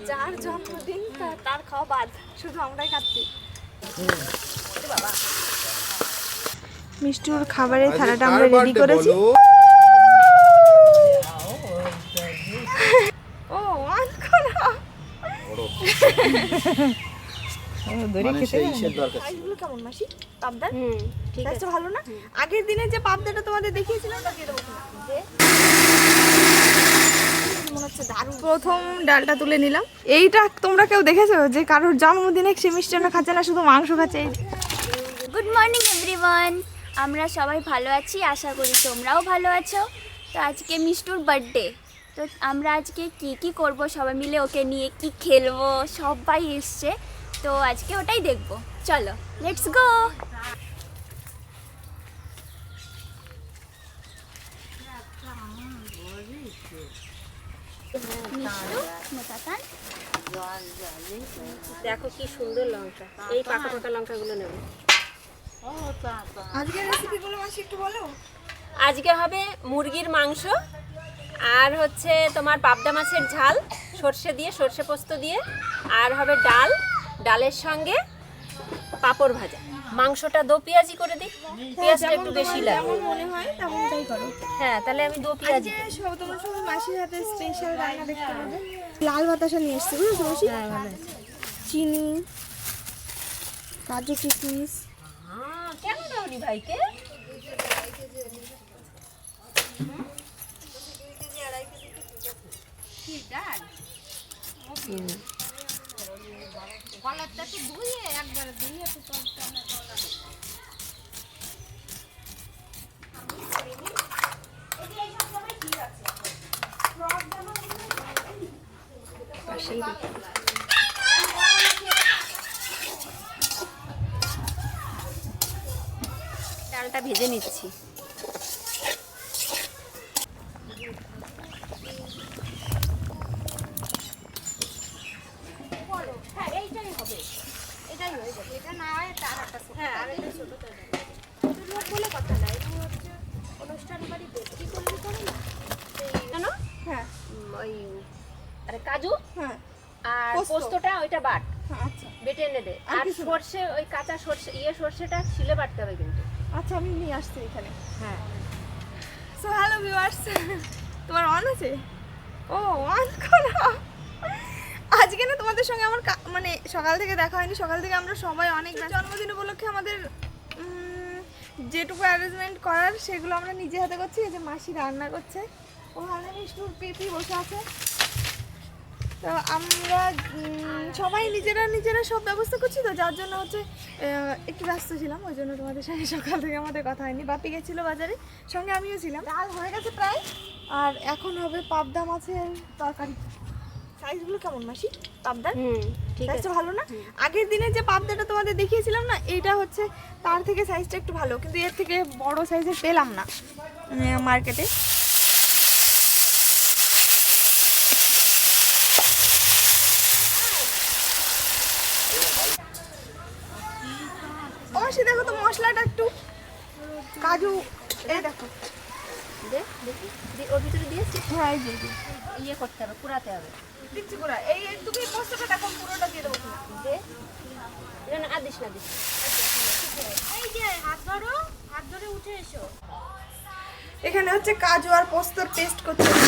যার জন্মদিন তার খাওয়া বাদ, শুধু আমরাই খাচ্ছি। মিষ্টুর খাবারের থালাটা আমরা রেডি করেছি। ও ওয়ান করা সাইজগুলো কেমন মাসি? পাবদার ঠিক আছে, ভালো না? আগের দিনে যে পাবদাটা তোমাদের দেখিয়েছিলাম তা দিয়ে দেবো মনে হচ্ছে দারুণ। প্রথম ডালটা তুলে নিলাম। এইটা তোমরা কেউ দেখেছো যে কারোর জন্মদিনে সে মিষ্টান্ন খাচ্ছে না, শুধু মাংস খাচ্ছে? গুড মর্নিং এভরিওয়ান, আমরা সবাই ভালো আছি, আশা করি তোমরাও ভালো আছো। তো আজকে মিষ্টুর বার্থডে, তো আমরা আজকে কি করব, সবাই মিলে ওকে নিয়ে কি খেলবো, সবাই এসছে, তো আজকে ওটাই দেখবো। চলো লেটস গো। দেখো কি সুন্দর লঙ্কা, এই পাকা পাকা লঙ্কাগুলো নেব। আজকের রেসিপিগুলো মাসি একটু বলো। আজকে হবে মুরগির মাংস, আর হচ্ছে তোমার পাবদা মাছের ঝাল সর্ষে দিয়ে, সর্ষে পোস্ত দিয়ে, আর হবে ডাল, ডালের সঙ্গে পাঁপড় ভাজা। মাংসটা দো পেঁয়াজি করে দিই, পেঁয়াজটা একটু বেশি লাগে। যেমন মনে হয় তেমনটাই করো। হ্যাঁ, তাহলে আমি দো পেঁয়াজি। তোমার সবাই মাসির হাতে স্পেশাল রান্না দেখতে পাবে। লাল বাতাসা নিয়ে এসছি, বুঝেছো মাসি? হ্যাঁ, ভালো আছে। চিনি, কাজু কিশমিশ। কেন দাওনি ভাইকে? ডালটা ভেজে নিচ্ছি। হ্যাঁ ওই আরে কাজু হ্যাঁ আর পোস্ত। পোস্তটা ওইটা বাট, আচ্ছা বেটে এনে দে। আর আর কিছু না? সর্ষে, ওই কাঁচা সর্ষে, সর্ষেটা ছিলে বাটতে হবে কিন্তু। আচ্ছা, আমি নিয়ে আসছি এখানে। হ্যাঁ, সো হ্যালো ভিউয়ার্স, তোমার অন আছে? ও অন করা। আজকে না তোমাদের সঙ্গে আমার মানে সকাল থেকে দেখা হয়নি। সকাল থেকে আমরা সবাই অনেক জন্মদিন উপলক্ষে আমাদের যেটুকু অ্যারেঞ্জমেন্ট করার সেগুলো আমরা নিজে হাতে করছি। এই যে মাসি রান্না করছে, ওখানে মিষ্টুর পিপি বসে আছে। তো আমরা সবাই নিজেরা সব ব্যবস্থা করছি, তো যার জন্য হচ্ছে একটু ব্যস্ত ছিলাম, ওই জন্য তোমাদের সঙ্গে সকাল থেকে আমাদের কথা হয়নি। বাপি গেছিলো বাজারে, সঙ্গে আমিও ছিলাম। ডাল হয়ে গেছে প্রায়, আর এখন হবে পাবদা মাছের তরকারি। সাইজগুলো কেমন মাসি? পাবদার ঠিক আছে, সাইজটা ভালো না? আগের দিনে যে পাবদাটা তোমাদের দেখিয়েছিলাম না, এইটা হচ্ছে তার থেকে সাইজটা একটু ভালো, কিন্তু এর থেকে বড় সাইজের পেলাম না মার্কেটে। অবশ্যই দেখো তো মশলাটা একটু, কাজু, এই দেখো দে দেখি, ওর ভিতরে দিয়েছি। হ্যাঁ এই যে ইয়ে করতে হবে, পুরাতে হবে। দিচ্ছি পুরা। এই তুমি পোস্তটা দেখো, পুরোটা দিয়ে দেবো। দে, না আর দিস না, দিস। এই যে হাত ধরে উঠে এসো। এখানে হচ্ছে কাজু আর পোস্তর পেস্ট করতে হবে।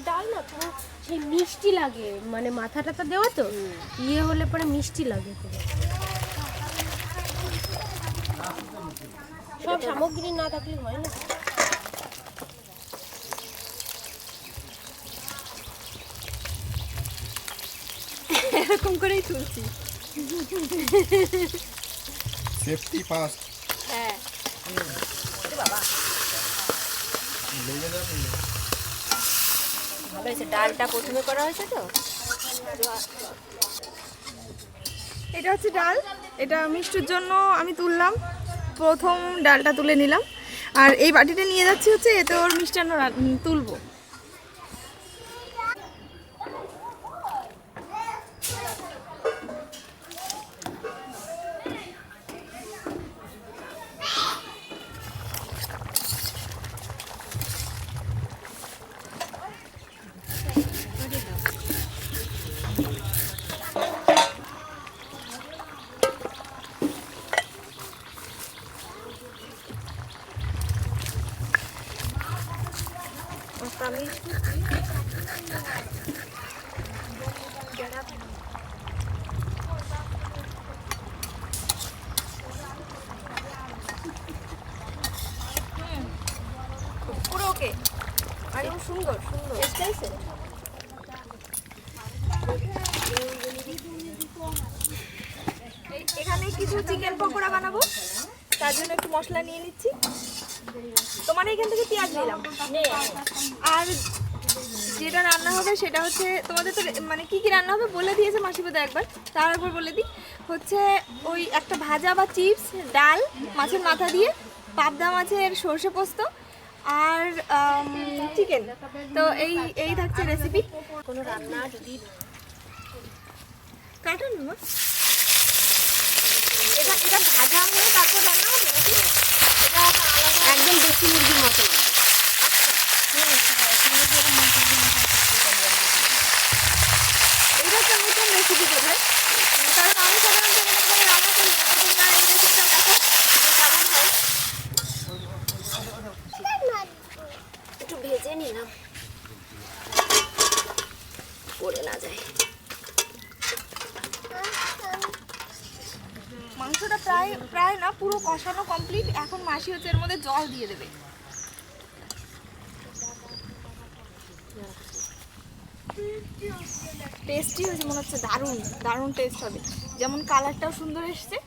ডাল না পুরো সেই মিষ্টি লাগে, মানে মাথাটা তো দেওয়া তো ইয়ে হলে পরে মিষ্টি লাগে পুরো। সব সামগ্রী না থাকলে হয় না। এরকম করেই তুলছি। Safety first. হ্যাঁ বাবা, ভালো হয়েছে, ডালটা প্রথমে করা হয়েছে তো। এটা হচ্ছে ডাল, এটা মিষ্টির জন্য আমি তুললাম। প্রথম ডালটা তুলে নিলাম, আর এই বাটিটা নিয়ে যাচ্ছি হচ্ছে এতে ওর মিষ্টান্ন তুলবো। পুরো ওকে, একদম সুন্দর সুন্দর। এখানে কিছু চিকেন পকোড়া বানাবো, তার জন্য একটু মশলা নিয়ে নিচ্ছি। তোমার এখান থেকে পেঁয়াজ নিলাম। আর যেটা রান্না হবে সেটা হচ্ছে তোমাদের তো মানে কি কি রান্না হবে বলে দিয়েছে মাসিবাদা একবার, তার একবার বলে দিই। হচ্ছে ওই একটা ভাজা বা চিপস, ডাল মাছের মাথা দিয়ে, পাবদা মাছের সর্ষে পোস্ত আর চিকেন। তো এই থাকছে রেসিপি। কোনো রান্না যদি কাটুন না, এটা ভাজা হয়ে তারপর রান্না হবে নাকি? এটা আলাদা একদম দেশি মুরগির মতো লাগবে। এটা একটা নতুন রেসিপি করবে, কারণ আমি সাধারণত এরকম করে রান্না করি না। তোমরা এই রেসিপিটা দেখো যে কেমন হয়। একটু ভেজে নিলাম, পড়ে না যায়। মাংসটা প্রায় না পুরো কষানো কমপ্লিট। এখন মাসি হচ্ছে এর মধ্যে জল দিয়ে দেবে। টেস্টি হয়েছে মনে হচ্ছে, দারুণ দারুণ টেস্ট হবে। যেমন কালারটাও সুন্দর এসছে।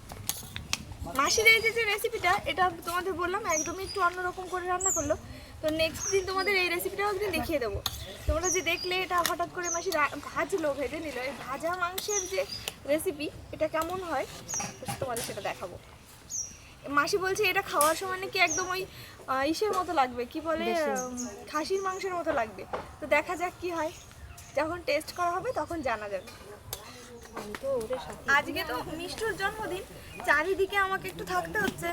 মাসির এই যে রেসিপিটা, এটা তোমাদের বললাম একদমই একটু অন্যরকম করে রান্না করলো। তো নেক্সট দিন তোমাদের এই রেসিপিটাও একদিন দেখিয়ে দেবো। তোমরা যে দেখলে এটা হঠাৎ করে মাসি ভাজলো, ভেজে নিল, এই ভাজা মাংসের যে রেসিপি এটা কেমন হয় তোমাদের সেটা দেখাবো। মাসি বলছে এটা খাওয়ার সময় নাকি একদম ওই ইসের মতো লাগবে, কি বলে খাসির মাংসের মতো লাগবে। তো দেখা যাক কি হয়, যখন টেস্ট করা হবে তখন জানা যাবে। আজকে তো মিষ্টুর জন্মদিন, চারিদিকে আমাকে একটু থাকতে হচ্ছে,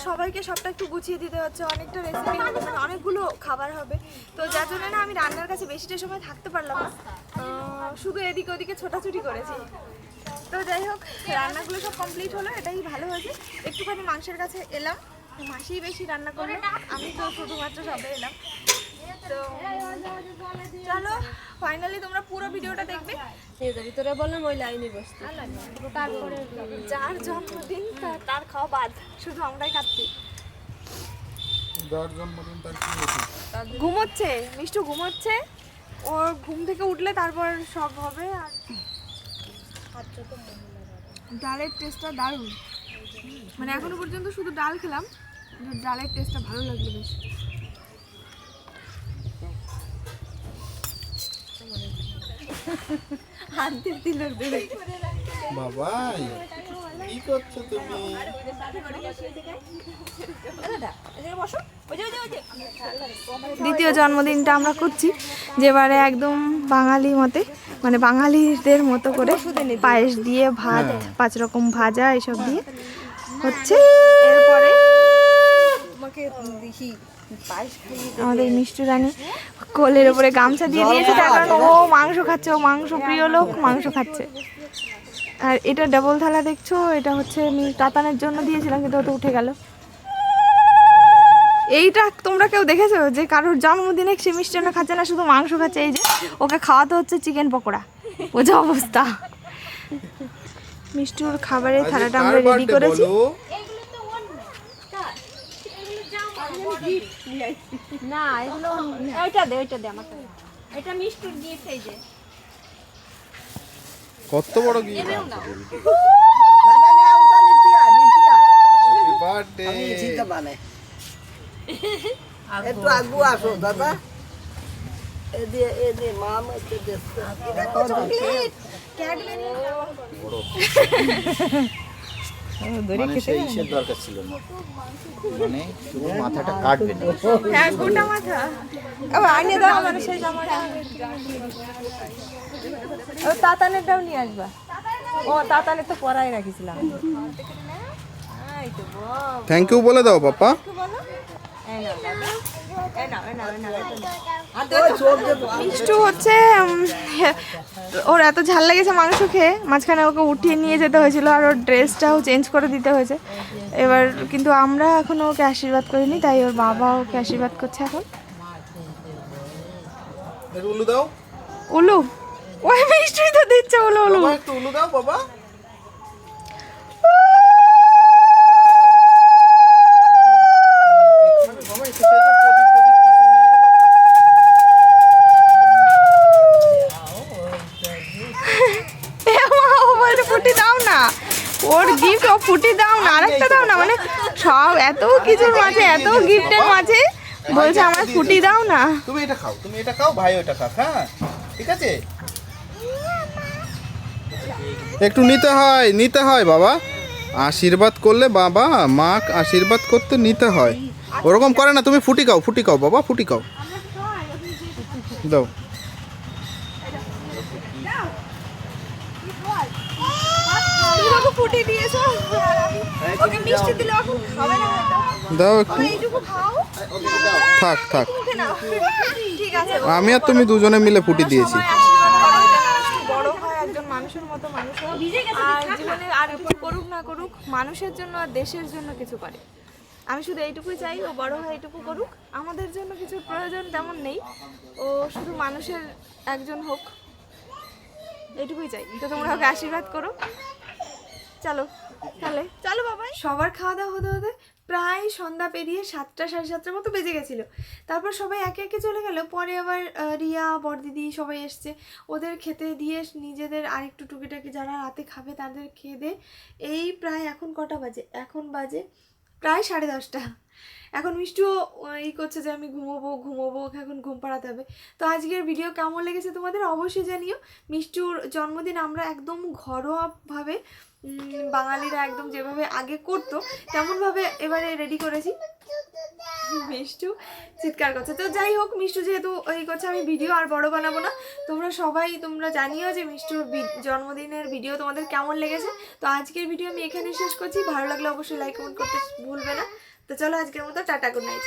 সবাইকে সবটা একটু গুছিয়ে দিতে হচ্ছে। অনেকটা রেসিপি হবে, মানে অনেকগুলো খাবার হবে। তো যার জন্য না আমি রান্নার কাছে বেশিটা সময় থাকতে পারলাম না, শুধু এদিকে ওদিকে ছোটাছুটি করেছি। তো যাই হোক, রান্নাগুলো সব কমপ্লিট হলো, এটাই ভালো হয়েছে। একটুখানি মাংসের কাছে এলাম, মাসিই বেশি রান্না করলো, আমি তো শুধুমাত্র সবে এলাম। তো চলো ফাইনালি তোমরা পুরো ভিডিওটা দেখবে। ভিতরে বললাম ওই লাইনে বসতে। তারপরে যার জন্মদিন তার খাওয়া বাদ, শুধু আমরাই খাচ্ছি। যার জন্মদিন তার কি হয়েছে? ঘুমোচ্ছে, মিষ্টু ঘুমোচ্ছে। ওর ঘুম থেকে উঠলে তারপর সব হবে। আর ডালের টেস্টটা দারুণ, মানে এখনো পর্যন্ত শুধু ডাল খেলাম, কিন্তু ডালের টেস্টটা ভালো লাগলো বেশ। হাত দিয়ে দিল দেবে। বাবাই কি করছো তুমি? দ্বিতীয় জন্মদিনটা আমরা করছি, যেবারে একদম বাঙালি মতে, মানে বাঙালিদের মতো করে পায়েস দিয়ে, ভাত, 5 রকম ভাজা এসব দিয়ে হচ্ছে। এরপরে আমাদের মিষ্টি রানী কোলের উপরে গামছা দিয়ে দিয়েছে, তার কারণ ও মাংস খাচ্ছে, ও মাংস প্রিয় লোক, মাংস খাচ্ছে। আর এটা ডাবল থালা দেখছো, এটা হচ্ছে আমি তাতানের জন্য দিয়েছিলাম, কিন্তু ও তো উঠে গেল। এইটা তোমরা কেউ দেখেছো যে কারোর জন্মদিনে সে মিষ্টান্ন খাচ্ছে না, শুধু মাংস খাচ্ছে? এই যে ওকে খাওয়াতে হচ্ছে চিকেন পকোড়া, বোঝা অবস্থা। মিষ্টুর খাবারের থালাটা আমরা রেডি করেছি। না এগুলো ওইটা দে আমার, এটা মিষ্টুর গিফট। এই যে কত বড় গিফট! Happy birthday. একটু আগু আসো দাদা, এদে মাম একটু দেখতে মানে সেই ইসের দরকার ছিল না, মানে শুধু মাথাটা কাটবে না। হ্যাঁ, গোটা মাথা। আইনে দাও মানে সেই জামাটা। ও তাতানেরটাও নিয়ে আসবা। ও তাতানের তো পরাই রাখিছিলাম। থ্যাংক ইউ বলে দাও পাপা। মিষ্টু হচ্ছে ওর এত ঝাল লেগেছে মাংস খেয়ে, মাঝখানে ওকে উঠিয়ে নিয়ে যেতে হয়েছিল, আর ওর ড্রেসটাও চেঞ্জ করে দিতে হয়েছে। এবার কিন্তু আমরা এখনো ওকে আশীর্বাদ করিনি, তাই ওর বাবা ওকে আশীর্বাদ করছে এখন। একটু উলু দাও উলু ওই মিষ্টি তো দিচ্ছে উলু উলু বাবা, একটু উলু দাও বাবা। বাবা, একটু সে তো প্রদীপ প্রদীপ কিছুই নেই রে বাবা। এ মা, ও বলছে ফুটি দাও না, ওর গিফট ও ফুটি দাও না, আরেকটা দাও না, মানে সব এত কিছুর মাঝে, এত গিফটের মাঝে বলছে আমার ফুটি দাও না। তুমি এটা খাও, তুমি এটা খাও, ভাই ওটা খাক, হ্যাঁ ঠিক আছে। একটু নিতে হয় বাবা, আশীর্বাদ করলে বাবা মা আশীর্বাদ করতে নিতে হয়, ওরকম করে না। তুমি ফুটি খাও বাবা, ফুটি খাও দাও। তুমি ওকে ফুটি দিয়েছো আর আমি ওকে মিষ্টি দিলে এখন খাবে না হয়তো। দাও একটু, বাবা, এইটুকু খাও, থাক মুখে নাও। ঠিক আছে, আমি আর তুমি দুজনে মিলে ফুটি দিয়েছি। সবাই আশীর্বাদ করো যেন মিষ্টি বড় হয়, একজন মানুষের মতো মানুষ হয়। আর জীবনে আর কিছু করুক না করুক, মানুষের জন্য আর দেশের জন্য কিছু করে। আমি শুধু এইটুকুই চাই, ও বড় হয় এইটুকু করুক, আমাদের জন্য কিছু প্রয়োজন তেমন নেই, ও শুধু মানুষের একজন হোক, এইটুকুই চাই। তো তোমরা ওকে আশীর্বাদ করো। চলো তাহলে, চলো বাবা। সবার খাওয়া দাওয়া হতে হতে প্রায় সন্ধ্যা পেরিয়ে 7টা সাড়ে 7টার মতো বেজে গেছিলো। তারপর সবাই একে একে চলে গেল। পরে আবার রিয়া, বড়দিদি সবাই এসছে, ওদের খেতে দিয়ে নিজেদের আরেকটু টুকিটাকি যারা রাতে খাবে তাদের খেয়ে দে এই প্রায় এখন কটা বাজে, এখন বাজে প্রায় 10:30। এখন মিষ্টিও এই করছে যে আমি ঘুমোবো, ওকে এখন ঘুম পাড়াতে হবে। তো আজকের ভিডিও কেমন লেগেছে তোমাদের অবশ্যই জানিও। মিষ্টুর জন্মদিন আমরা একদম ঘরোয়াভাবে, বাঙালিরা একদম যেভাবে আগে করতো তেমনভাবে এবারে রেডি করেছি। মিষ্টু চিৎকার করছে। তো যাই হোক, মিষ্টু যেহেতু এই করছে, আমি ভিডিও আর বড় বানাবো না। তোমরা জানিও যে মিষ্টুর জন্মদিনের ভিডিও তোমাদের কেমন লেগেছে। তো আজকের ভিডিও আমি এখানে শেষ করছি। ভালো লাগলে অবশ্যই লাইক কমেন্ট করতে ভুলবে না। তো চলো আজকের মতো টাটা, গুড নাইট।